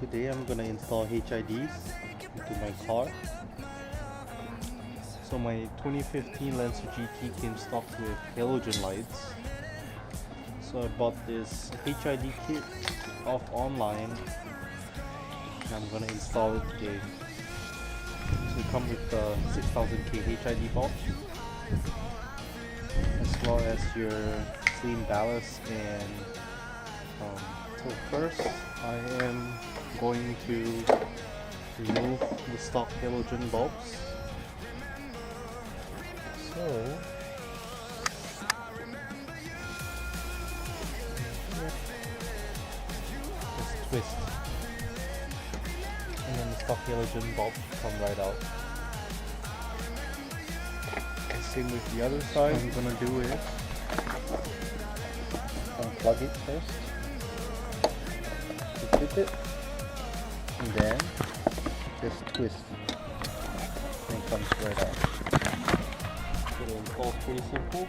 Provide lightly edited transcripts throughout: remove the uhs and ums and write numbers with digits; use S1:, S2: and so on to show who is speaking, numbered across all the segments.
S1: Today I'm gonna install HIDs into my car. So my 2015 Lancer GT came stock with halogen lights. So I bought this HID kit off online and I'm gonna install it today. So it comes with the 6000K HID bulb, as well as your clean ballast. And so first I am going to remove the stock halogen bulbs. So just twist, and then the stock halogen bulb come right out. And same with the other side. What I'm gonna do is unplug it first, flip it, and then just twist, and it comes right out. So the install is pretty simple.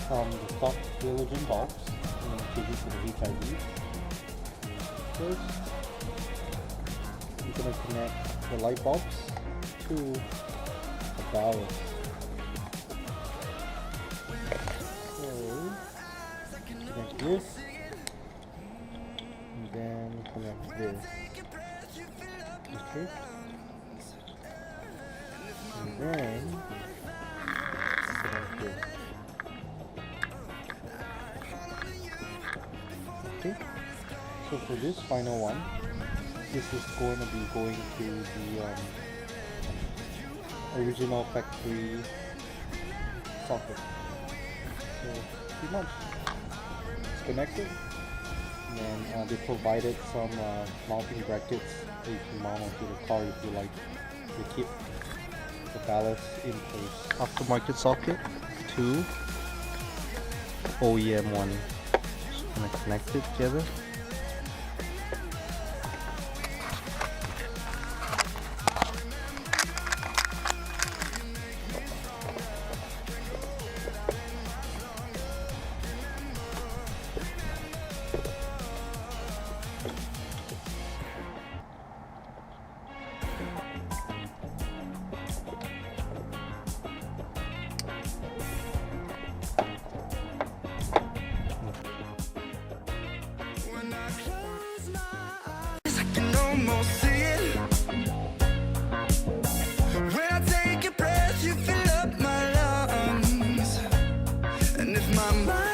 S1: The stock halogen bulbs, and then change it to the HID. First, you're going to connect the light bulbs to the ballast. So, connect this, and then connect this. Okay. And then connect this. Okay. So for this final one, this is going to be going to the original factory socket. So pretty much it's connected, and then they provided some mounting brackets that you can mount onto the car if you like, to keep the ballast in place. Aftermarket socket to OEM one. Just gonna connect it together.
S2: Almost see it. When I take a breath, you fill up my lungs. And if my mind